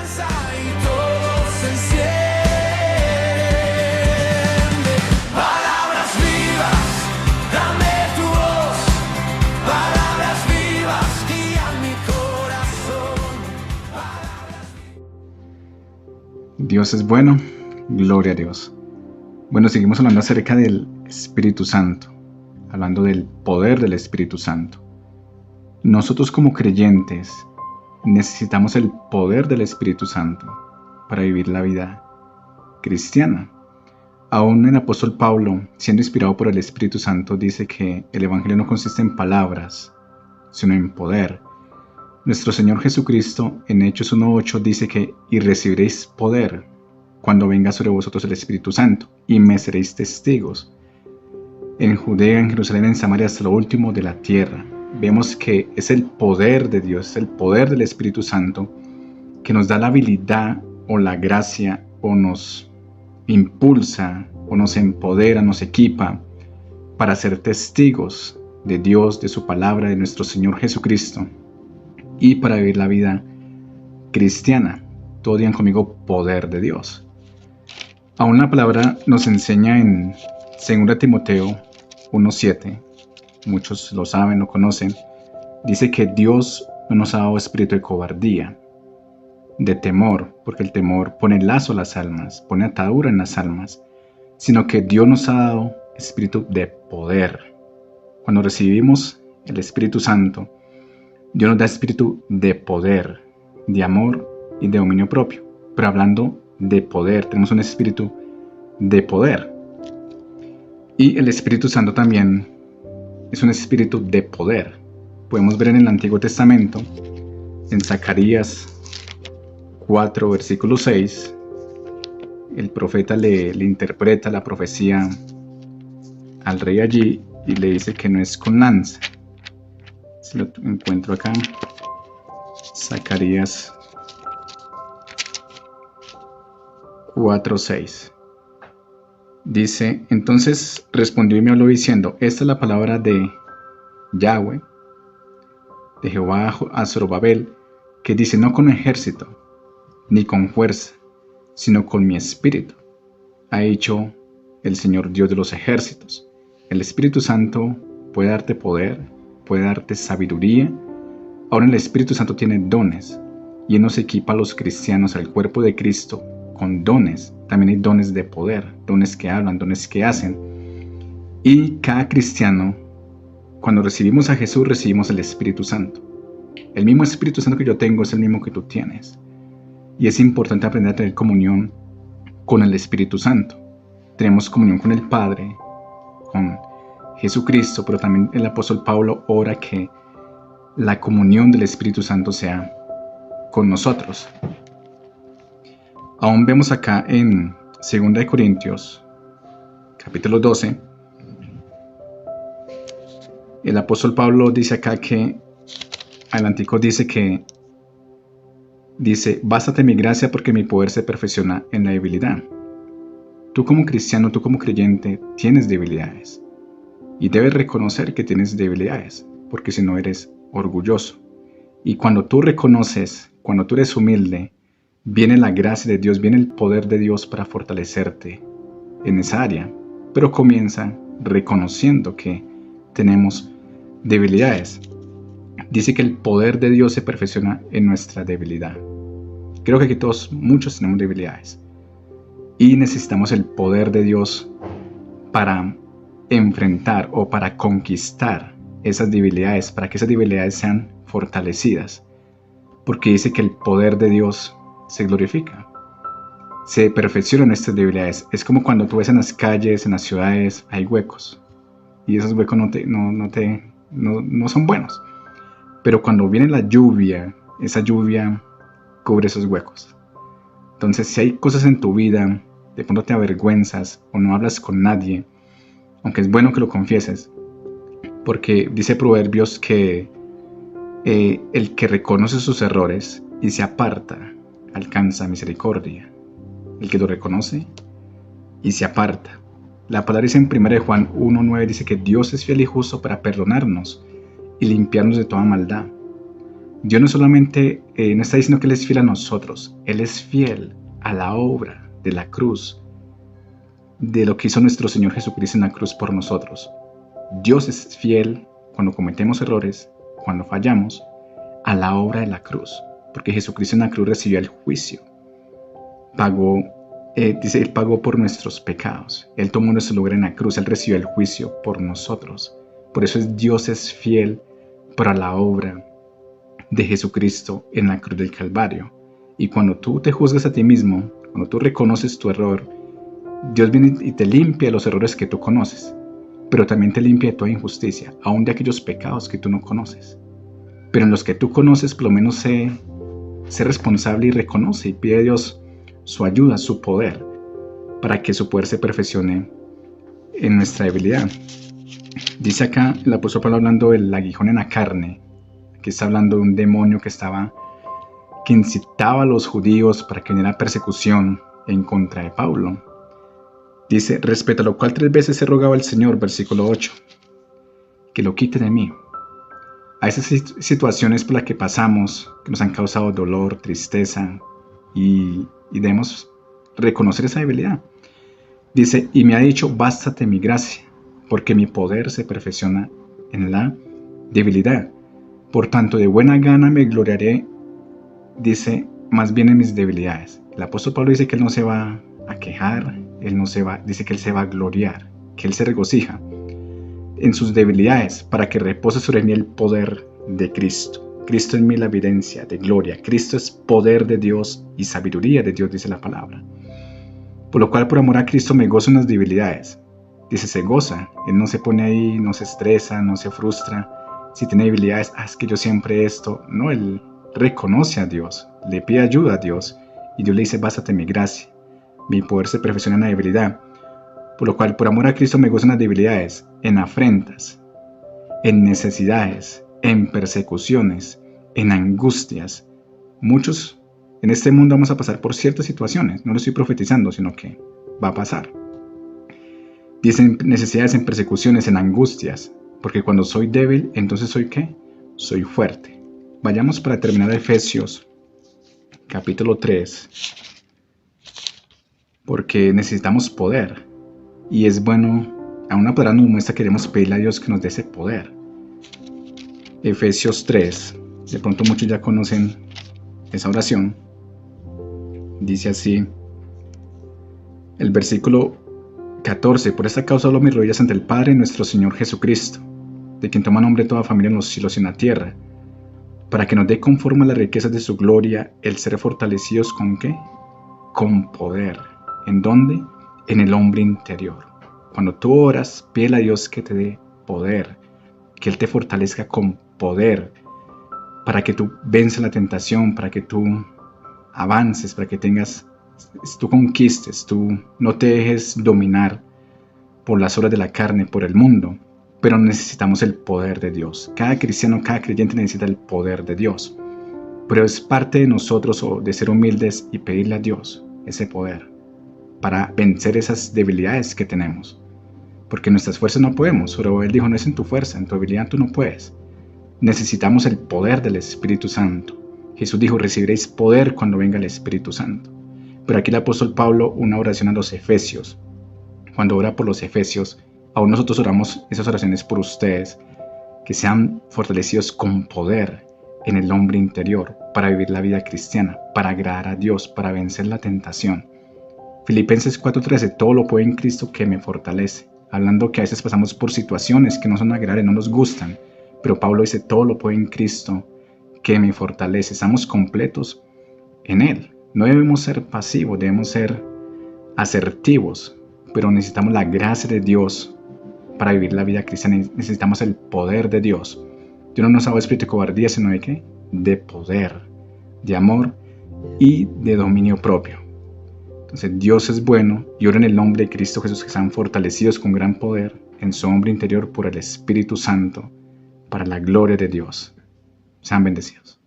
comienza y todo se enciende. Palabras vivas, dame tu voz. Palabras vivas, guía mi corazón. Dios es bueno, gloria a Dios. Bueno, seguimos hablando acerca del Espíritu Santo, hablando del poder del Espíritu Santo. Nosotros como creyentes necesitamos el poder del Espíritu Santo para vivir la vida cristiana. Aún el apóstol Pablo, siendo inspirado por el Espíritu Santo, dice que el Evangelio no consiste en palabras, sino en poder. Nuestro Señor Jesucristo en Hechos 1:8 dice que y recibiréis poder cuando venga sobre vosotros el Espíritu Santo, y me seréis testigos en Judea, en Jerusalén, en Samaria, hasta lo último de la tierra. Vemos que es el poder de Dios, es el poder del Espíritu Santo que nos da la habilidad o la gracia o nos impulsa o nos empodera, nos equipa para ser testigos de Dios, de su palabra, de nuestro Señor Jesucristo y para vivir la vida cristiana. Todos digan conmigo, poder de Dios. Aún la palabra nos enseña en 2 Timoteo 1:7, muchos lo saben, lo conocen, dice que Dios no nos ha dado espíritu de cobardía, de temor, porque el temor pone lazo a las almas, pone atadura en las almas, sino que Dios nos ha dado espíritu de poder. Cuando recibimos el Espíritu Santo, Dios nos da espíritu de poder, de amor y de dominio propio. Pero hablando de poder, tenemos un espíritu de poder. Y el Espíritu Santo también es un espíritu de poder. Podemos ver en el Antiguo Testamento, en Zacarías 4, versículo 6, el profeta le interpreta la profecía al rey allí y le dice que no es con lanza. Si lo encuentro acá, Zacarías 4:6. Dice, entonces respondió y me habló diciendo, esta es la palabra de Yahweh, de Jehová a Zorobabel, que dice, no con ejército, ni con fuerza, sino con mi espíritu, ha dicho el Señor Dios de los ejércitos. El Espíritu Santo puede darte poder, puede darte sabiduría. Ahora el Espíritu Santo tiene dones, y Él nos equipa a los cristianos, al cuerpo de Cristo, con dones. También hay dones de poder, dones que hablan, dones que hacen. Y cada cristiano, cuando recibimos a Jesús, recibimos el Espíritu Santo. El mismo Espíritu Santo que yo tengo es el mismo que tú tienes. Y es importante aprender a tener comunión con el Espíritu Santo. Tenemos comunión con el Padre, con Jesucristo, pero también el apóstol Pablo ora que la comunión del Espíritu Santo sea con nosotros. Aún vemos acá en 2 Corintios, capítulo 12, el apóstol Pablo dice acá que, adelantico dice, bástate mi gracia porque mi poder se perfecciona en la debilidad. Tú como cristiano, tú como creyente, tienes debilidades. Y debes reconocer que tienes debilidades, porque si no eres orgulloso. Y cuando tú reconoces, cuando tú eres humilde, viene la gracia de Dios, viene el poder de Dios para fortalecerte en esa área. Pero comienza reconociendo que tenemos debilidades. Dice que el poder de Dios se perfecciona en nuestra debilidad. Creo que aquí muchos tenemos debilidades. Y necesitamos el poder de Dios para enfrentar o para conquistar esas debilidades, para que esas debilidades sean fortalecidas. Porque dice que el poder de Dios se glorifica, se perfecciona en estas debilidades. Es como cuando tú ves en las calles, en las ciudades, hay huecos. Y esos huecos no son buenos. Pero cuando viene la lluvia, esa lluvia cubre esos huecos. Entonces, si hay cosas en tu vida, de pronto te avergüenzas o no hablas con nadie, aunque es bueno que lo confieses, porque dice Proverbios que el que reconoce sus errores y se aparta, alcanza misericordia. El que lo reconoce y se aparta. La palabra dice en 1 Juan 1:9, dice que Dios es fiel y justo para perdonarnos y limpiarnos de toda maldad. Dios no solamente no está diciendo que Él es fiel a nosotros, Él es fiel a la obra de la cruz, de lo que hizo nuestro Señor Jesucristo en la cruz por nosotros. Dios es fiel cuando cometemos errores, cuando fallamos, a la obra de la cruz, porque Jesucristo en la cruz recibió el juicio, dice, Él pagó por nuestros pecados, Él tomó nuestro lugar en la cruz, Él recibió el juicio por nosotros. Por eso Dios es fiel para la obra de Jesucristo en la cruz del Calvario. Y cuando tú te juzgas a ti mismo, cuando tú reconoces tu error, Dios viene y te limpia los errores que tú conoces, pero también te limpia de toda injusticia, aún de aquellos pecados que tú no conoces. Pero en los que tú conoces, por lo menos sé responsable y reconoce y pide a Dios su ayuda, su poder, para que su poder se perfeccione en nuestra debilidad. Dice acá el apóstol Pablo hablando del aguijón en la carne. Aquí está hablando de un demonio que incitaba a los judíos para que viniera persecución en contra de Pablo. Dice, respecto a lo cual 3 veces he rogado al Señor, versículo 8, que lo quite de mí. A esas situaciones por las que pasamos, que nos han causado dolor, tristeza, y debemos reconocer esa debilidad. Dice, y me ha dicho, bástate mi gracia, porque mi poder se perfecciona en la debilidad. Por tanto, de buena gana me gloriaré, dice, más bien en mis debilidades. El apóstol Pablo dice que él no se va a quejar, dice que él se va a gloriar, que él se regocija en sus debilidades para que repose sobre mí el poder de Cristo. Cristo en mí la evidencia de gloria. Cristo es poder de Dios y sabiduría de Dios, dice la palabra. Por lo cual, por amor a Cristo, me gozo en las debilidades. Dice, se goza. Él no se pone ahí, no se estresa, no se frustra. Si tiene debilidades, es que yo siempre esto. No, él reconoce a Dios, le pide ayuda a Dios. Y Dios le dice, bástate mi gracia. Mi poder se perfecciona en la debilidad. Por lo cual, por amor a Cristo, me gozo en las debilidades, en afrentas, en necesidades, en persecuciones, en angustias. Muchos en este mundo vamos a pasar por ciertas situaciones. No lo estoy profetizando, sino que va a pasar. Dicen necesidades, en persecuciones, en angustias. Porque cuando soy débil, entonces ¿soy qué? Soy fuerte. Vayamos para terminar Efesios, capítulo 3. Porque necesitamos poder. Y es bueno, a una palabra nos muestra que queremos pedirle a Dios que nos dé ese poder. Efesios 3. De pronto muchos ya conocen esa oración. Dice así, el versículo 14. Por esta causa doblo mis rodillas ante el Padre nuestro Señor Jesucristo, de quien toma nombre toda familia en los cielos y en la tierra, para que nos dé conforme a las riquezas de su gloria el ser fortalecidos ¿con qué? Con poder. ¿En dónde? En el hombre interior. Cuando tú oras, pídele a Dios que te dé poder, que Él te fortalezca con poder, para que tú venzas la tentación, para que tú avances, para que tú conquistes, tú no te dejes dominar por las obras de la carne, por el mundo. Pero necesitamos el poder de Dios. Cada cristiano, cada creyente necesita el poder de Dios. Pero es parte de nosotros de ser humildes y pedirle a Dios ese poder para vencer esas debilidades que tenemos. Porque en nuestras fuerzas no podemos. Pero Él dijo, no es en tu fuerza, en tu habilidad tú no puedes. Necesitamos el poder del Espíritu Santo. Jesús dijo, recibiréis poder cuando venga el Espíritu Santo. Pero aquí el apóstol Pablo, una oración a los Efesios. Cuando ora por los Efesios, aún nosotros oramos esas oraciones por ustedes, que sean fortalecidos con poder en el hombre interior, para vivir la vida cristiana, para agradar a Dios, para vencer la tentación. Filipenses 4:13, todo lo puedo en Cristo que me fortalece. Hablando que a veces pasamos por situaciones que no son agradables, no nos gustan, pero Pablo dice, todo lo puedo en Cristo que me fortalece. Estamos completos en Él. No debemos ser pasivos, debemos ser asertivos, pero necesitamos la gracia de Dios para vivir la vida cristiana. Necesitamos el poder de Dios. Dios no nos ha dado espíritu de cobardía, sino de ¿qué? De poder, de amor y de dominio propio. Entonces Dios es bueno y ora en el nombre de Cristo Jesús, que sean fortalecidos con gran poder en su hombre interior por el Espíritu Santo, para la gloria de Dios. Sean bendecidos.